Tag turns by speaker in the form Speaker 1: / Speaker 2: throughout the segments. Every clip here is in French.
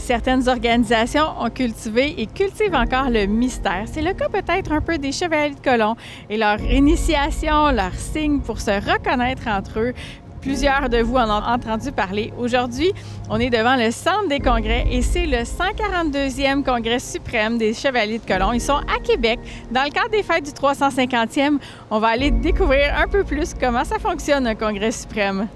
Speaker 1: Certaines organisations ont cultivé et cultivent encore le mystère. C'est le cas peut-être un peu des Chevaliers de Colomb et leur initiation, leur signe pour se reconnaître entre eux. Plusieurs de vous en ont entendu parler. Aujourd'hui, on est devant le Centre des congrès et c'est le 142e congrès suprême des Chevaliers de Colomb. Ils sont à Québec. Dans le cadre des fêtes du 350e, on va aller découvrir un peu plus comment ça fonctionne un congrès suprême.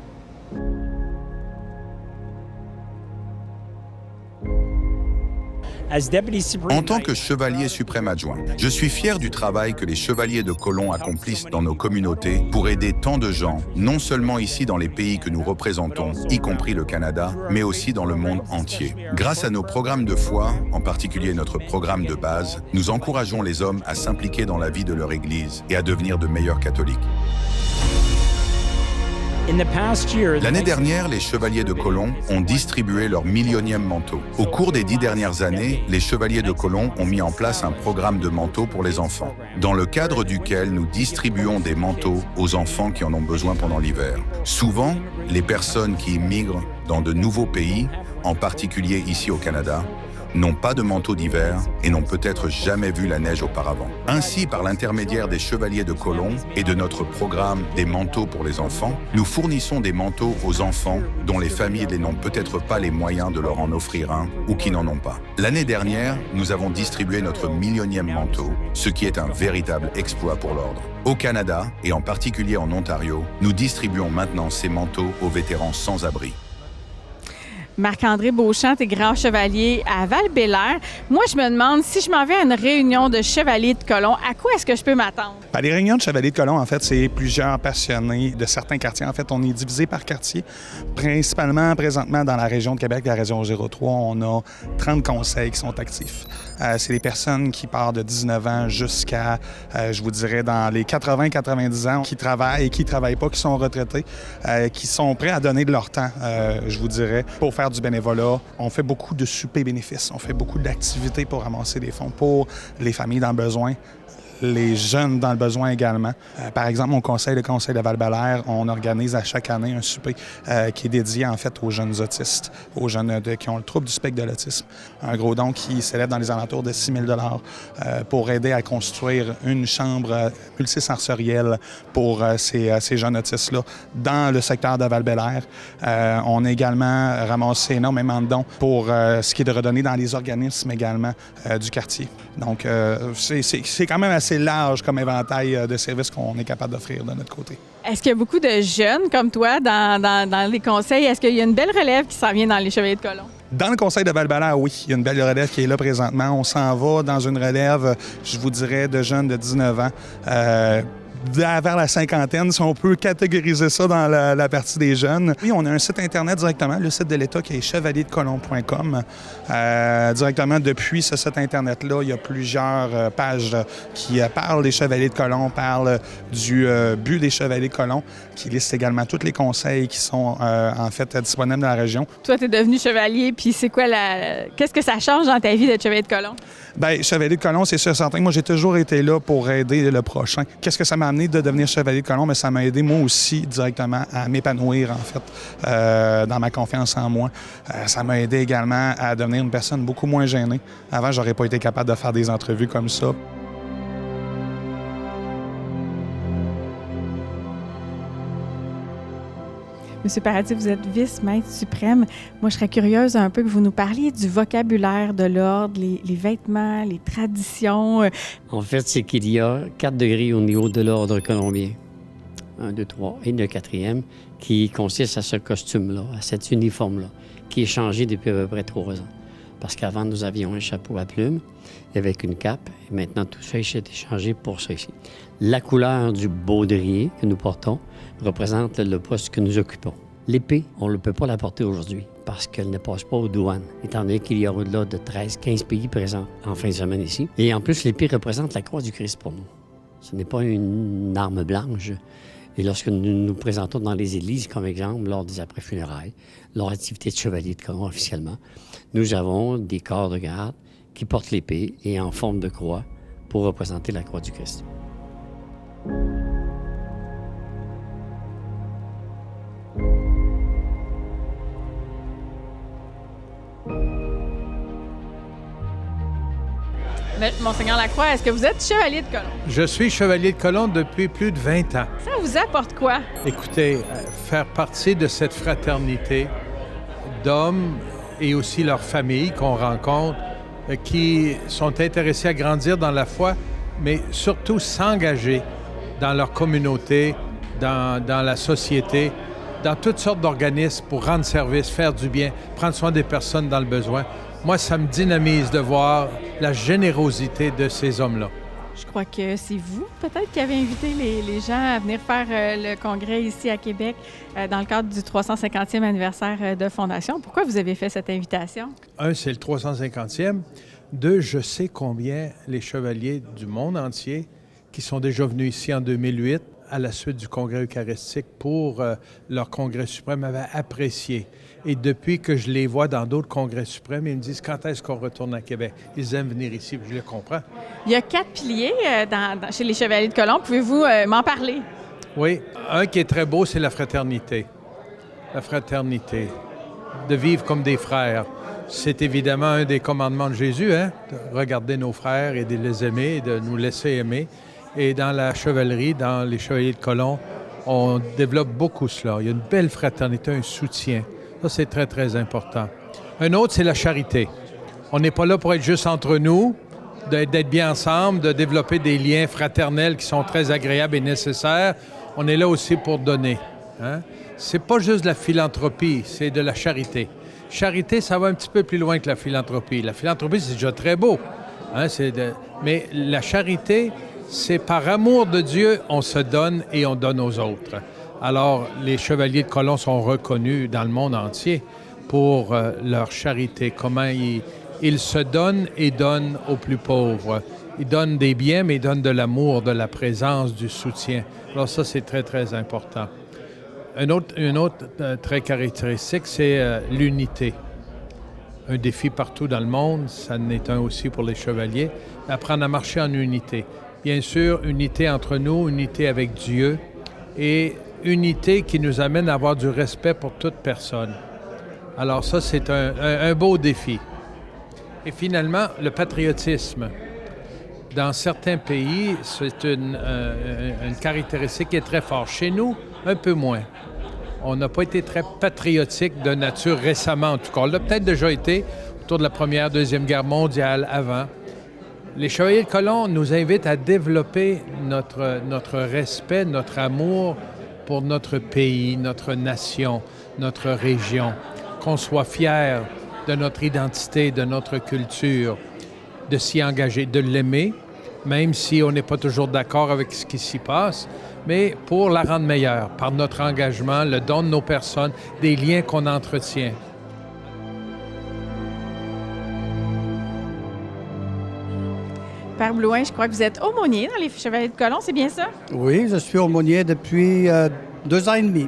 Speaker 2: En tant que chevalier suprême adjoint, je suis fier du travail que les chevaliers de Colomb accomplissent dans nos communautés pour aider tant de gens, non seulement ici dans les pays que nous représentons, y compris le Canada, mais aussi dans le monde entier. Grâce à nos programmes de foi, en particulier notre programme de base, nous encourageons les hommes à s'impliquer dans la vie de leur Église et à devenir de meilleurs catholiques. L'année dernière, les Chevaliers de Colomb ont distribué leur millionième manteau. Au cours des 10 dernières années, les Chevaliers de Colomb ont mis en place un programme de manteaux pour les enfants, dans le cadre duquel nous distribuons des manteaux aux enfants qui en ont besoin pendant l'hiver. Souvent, les personnes qui immigrent dans de nouveaux pays, en particulier ici au Canada, n'ont pas de manteau d'hiver et n'ont peut-être jamais vu la neige auparavant. Ainsi, par l'intermédiaire des Chevaliers de Colomb et de notre programme des manteaux pour les enfants, nous fournissons des manteaux aux enfants dont les familles n'ont peut-être pas les moyens de leur en offrir un ou qui n'en ont pas. L'année dernière, nous avons distribué notre millionième manteau, ce qui est un véritable exploit pour l'Ordre. Au Canada, et en particulier en Ontario, nous distribuons maintenant ces manteaux aux vétérans sans abri.
Speaker 1: Marc-André Beauchamp, t'es grand chevalier à Val-Bélair. Moi, je me demande, si je m'en vais à une réunion de Chevaliers de Colomb, à quoi est-ce que je peux m'attendre?
Speaker 3: Les réunions de Chevaliers de Colomb, en fait, c'est plusieurs passionnés de certains quartiers. En fait, on est divisé par quartier. Principalement, présentement, dans la région de Québec, la région 03, on a 30 conseils qui sont actifs. C'est des personnes qui partent de 19 ans jusqu'à, je vous dirais, dans les 80-90 ans, qui travaillent et qui ne travaillent pas, qui sont retraités, qui sont prêts à donner de leur temps, je vous dirais, pour faire du bénévolat. On fait beaucoup de soupers bénéfices. On fait beaucoup d'activités pour ramasser des fonds pour les familles dans le besoin, les jeunes dans le besoin également. Par exemple, le conseil de Val-Bélair, on organise à chaque année un souper qui est dédié en fait aux jeunes autistes, aux jeunes qui ont le trouble du spectre de l'autisme. Un gros don qui s'élève dans les alentours de 6 000 $ pour aider à construire une chambre multisensorielle pour ces jeunes autistes-là dans le secteur de Val-Bélair. On a également ramassé énormément de dons pour ce qui est de redonner dans les organismes également du quartier. Donc, c'est quand même assez large comme éventail de services qu'on est capable d'offrir de notre côté.
Speaker 1: Est-ce qu'il y a beaucoup de jeunes comme toi dans les conseils? Est-ce qu'il y a une belle relève qui s'en vient dans les Chevaliers de Colomb?
Speaker 3: Dans le conseil de Val-Bélair, oui, il y a une belle relève qui est là présentement. On s'en va dans une relève, je vous dirais, de jeunes de 19 ans. Vers la cinquantaine, si on peut catégoriser ça dans la partie des jeunes. Oui, on a un site Internet directement, le site de l'État qui est chevalierdecolomb.com. Directement depuis ce site Internet-là, il y a plusieurs pages qui parlent des Chevaliers de Colomb, parlent du but des Chevaliers de Colomb, qui listent également tous les conseils qui sont en fait disponibles dans la région.
Speaker 1: Toi, tu es devenu chevalier, puis c'est quoi qu'est-ce que ça change dans ta vie d'être Chevalier de Colomb?
Speaker 3: Bien, Chevalier de Colomb, c'est sûr certain. Moi, j'ai toujours été là pour aider le prochain. Qu'est-ce que ça m'a amené de devenir Chevalier de Colomb? Mais ça m'a aidé, moi aussi, directement à m'épanouir, en fait, dans ma confiance en moi. Ça m'a aidé également à devenir une personne beaucoup moins gênée. Avant, j'aurais pas été capable de faire des entrevues comme ça.
Speaker 1: Monsieur Paradis, vous êtes vice-maître suprême. Moi, je serais curieuse un peu que vous nous parliez du vocabulaire de l'ordre, les vêtements, les traditions.
Speaker 4: En fait, c'est qu'il y a 4 degrés au niveau de l'ordre colombien. 1, 2, 3 et le 4e, qui consiste à ce costume-là, à cet uniforme-là, qui est changé depuis à peu près 3 ans. Parce qu'avant, nous avions un chapeau à plumes avec une cape, et maintenant, tout ça a été changé pour ça ici. La couleur du baudrier que nous portons représente le poste que nous occupons. L'épée, on ne peut pas la porter aujourd'hui parce qu'elle ne passe pas aux douanes, étant donné qu'il y a au-delà de 13-15 pays présents en fin de semaine ici. Et en plus, l'épée représente la croix du Christ pour nous. Ce n'est pas une arme blanche. Et lorsque nous nous présentons dans les églises, comme exemple, lors des après-funérailles, lors d'activités de chevalier de Colomb officiellement, nous avons des corps de garde qui portent l'épée et en forme de croix pour représenter la croix du Christ.
Speaker 1: Monseigneur Lacroix, est-ce que vous êtes chevalier de colon?
Speaker 5: Je suis chevalier de colon depuis plus de 20 ans.
Speaker 1: Ça vous apporte quoi?
Speaker 5: Écoutez, faire partie de cette fraternité d'hommes et aussi leurs familles qu'on rencontre, qui sont intéressés à grandir dans la foi, mais surtout s'engager dans leur communauté, dans la société, dans toutes sortes d'organismes pour rendre service, faire du bien, prendre soin des personnes dans le besoin. Moi, ça me dynamise de voir la générosité de ces hommes-là.
Speaker 1: Je crois que c'est vous, peut-être, qui avez invité les gens à venir faire le congrès ici à Québec dans le cadre du 350e anniversaire de Fondation. Pourquoi vous avez fait cette invitation?
Speaker 5: Un, c'est le 350e. Deux, je sais combien les chevaliers du monde entier qui sont déjà venus ici en 2008 à la suite du congrès eucharistique pour leur congrès suprême avaient apprécié. Et depuis que je les vois dans d'autres congrès suprêmes, ils me disent quand est-ce qu'on retourne à Québec. Ils aiment venir ici, je le comprends.
Speaker 1: Il y a 4 piliers chez les Chevaliers de Colomb. Pouvez-vous m'en parler?
Speaker 5: Oui. Un qui est très beau, c'est la fraternité. La fraternité. De vivre comme des frères. C'est évidemment un des commandements de Jésus, hein? De regarder nos frères et de les aimer, de nous laisser aimer. Et dans la chevalerie, dans les Chevaliers de Colomb, on développe beaucoup cela. Il y a une belle fraternité, un soutien. Ça, c'est très, très important. Un autre, c'est la charité. On n'est pas là pour être juste entre nous, d'être bien ensemble, de développer des liens fraternels qui sont très agréables et nécessaires. On est là aussi pour donner. Hein? C'est pas juste de la philanthropie, c'est de la charité. Charité, ça va un petit peu plus loin que la philanthropie. La philanthropie, c'est déjà très beau. Hein? Mais la charité, c'est par amour de Dieu, on se donne et on donne aux autres. Alors, les Chevaliers de Colomb sont reconnus dans le monde entier pour leur charité, comment ils se donnent et donnent aux plus pauvres. Ils donnent des biens, mais ils donnent de l'amour, de la présence, du soutien. Alors ça, c'est très, très important. Une autre trait caractéristique, c'est l'unité. Un défi partout dans le monde, ça en est un aussi pour les chevaliers, apprendre à marcher en unité. Bien sûr, unité entre nous, unité avec Dieu et unité qui nous amène à avoir du respect pour toute personne. Alors ça, c'est un beau défi. Et finalement, le patriotisme. Dans certains pays, c'est une caractéristique qui est très forte. Chez nous, un peu moins. On n'a pas été très patriotique de nature récemment, en tout cas. On l'a peut-être déjà été autour de la Première, Deuxième Guerre mondiale, avant. Les Chevaliers de Colomb nous invitent à développer notre respect, notre amour pour notre pays, notre nation, notre région, qu'on soit fiers de notre identité, de notre culture, de s'y engager, de l'aimer, même si on n'est pas toujours d'accord avec ce qui s'y passe, mais pour la rendre meilleure, par notre engagement, le don de nos personnes, des liens qu'on entretient.
Speaker 1: Père Blouin, je crois que vous êtes aumônier dans les Chevaliers de Colomb, c'est bien ça?
Speaker 6: Oui, je suis aumônier depuis 2 ans et demi.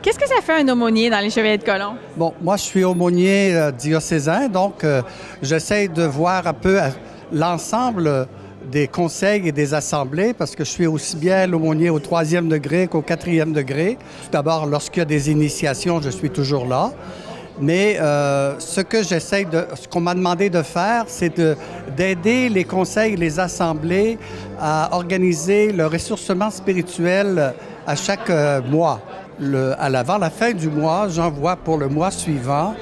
Speaker 1: Qu'est-ce que ça fait un aumônier dans les Chevaliers de Colomb?
Speaker 6: Bon, moi, je suis aumônier diocésain, donc j'essaie de voir un peu l'ensemble des conseils et des assemblées, parce que je suis aussi bien l'aumônier au 3e degré qu'au 4e degré. Tout d'abord, lorsqu'il y a des initiations, je suis toujours là. Mais ce qu'on m'a demandé de faire, c'est d'aider les conseils et les assemblées à organiser le ressourcement spirituel à chaque mois. Avant la fin du mois, j'envoie pour le mois suivant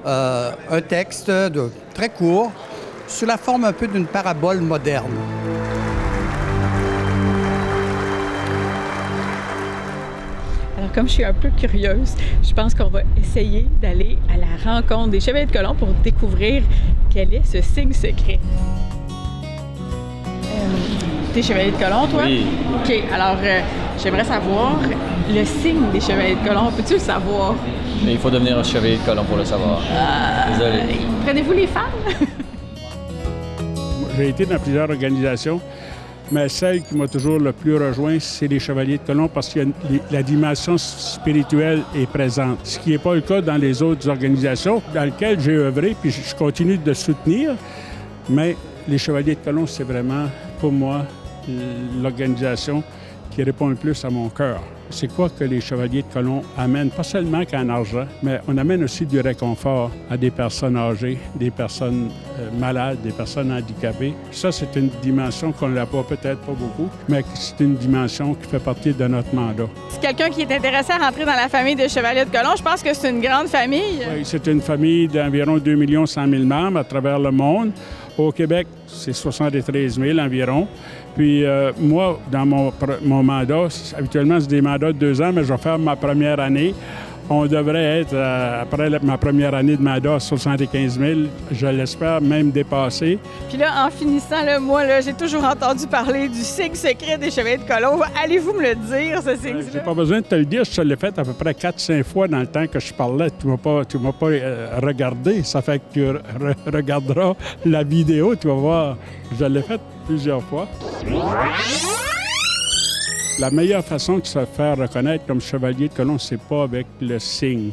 Speaker 6: un texte très court, sous la forme un peu d'une parabole moderne.
Speaker 1: Alors, comme je suis un peu curieuse, je pense qu'on va essayer d'aller à la rencontre des Chevaliers de Colomb pour découvrir quel est ce signe secret. T'es Chevalier de Colomb, toi?
Speaker 7: Oui.
Speaker 1: OK. Alors, j'aimerais savoir le signe des Chevaliers de Colomb. Peux-tu le savoir?
Speaker 7: Mais il faut devenir un chevalier de Colomb pour le savoir. Désolé.
Speaker 1: Prenez-vous les femmes?
Speaker 8: J'ai été dans plusieurs organisations, mais celle qui m'a toujours le plus rejoint, c'est les Chevaliers de Colomb parce que la dimension spirituelle est présente, ce qui n'est pas le cas dans les autres organisations dans lesquelles j'ai œuvré, puis je continue de soutenir, mais les Chevaliers de Colomb, c'est vraiment, pour moi, l'organisation qui répond le plus à mon cœur. C'est quoi que les chevaliers de colon amènent, pas seulement qu'en argent, mais on amène aussi du réconfort à des personnes âgées, des personnes malades, des personnes handicapées. Ça, c'est une dimension qu'on n'a pas, peut-être pas beaucoup, mais c'est une dimension qui fait partie de notre mandat.
Speaker 1: Si quelqu'un qui est intéressé à rentrer dans la famille des Chevaliers de Colomb, je pense que c'est une grande famille.
Speaker 8: Oui, c'est une famille d'environ 2 100 000 membres à travers le monde. Au Québec, c'est 73 000 environ. Puis moi, dans mon mandat, habituellement, c'est des mandats de 2 ans, mais je vais faire ma première année. On devrait être, après ma première année de mandat, à 75 000, je l'espère même dépasser.
Speaker 1: Puis là, en finissant, là, moi, là, j'ai toujours entendu parler du signe secret des Chevaliers de Colomb. Allez-vous me le dire, ce signe-là?
Speaker 8: J'ai pas besoin de te le dire, je te l'ai fait à peu près 4-5 fois dans le temps que je parlais. Tu m'as pas regardé, ça fait que tu regarderas la vidéo, tu vas voir. Je l'ai fait plusieurs fois. La meilleure façon de se faire reconnaître comme chevalier de colon, c'est pas avec le signe.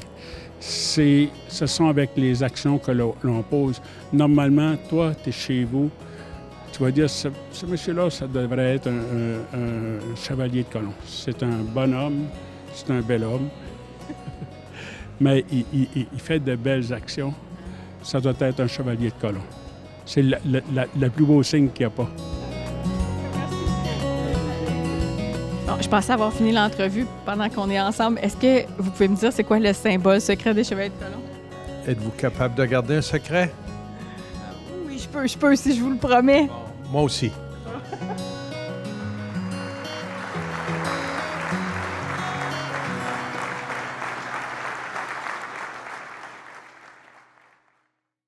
Speaker 8: Ce sont avec les actions que l'on pose. Normalement, toi, tu es chez vous, tu vas dire, ce monsieur-là, ça devrait être un chevalier de colon. C'est un bonhomme, c'est un bel homme, mais il fait de belles actions. Ça doit être un chevalier de colon. C'est le plus beau signe qu'il n'y a pas.
Speaker 1: Bon, je pensais avoir fini l'entrevue pendant qu'on est ensemble. Est-ce que vous pouvez me dire c'est quoi le symbole secret des Chevaliers de Colomb?
Speaker 5: Êtes-vous capable de garder un secret?
Speaker 1: Oui, je peux si je vous le promets.
Speaker 5: Moi aussi.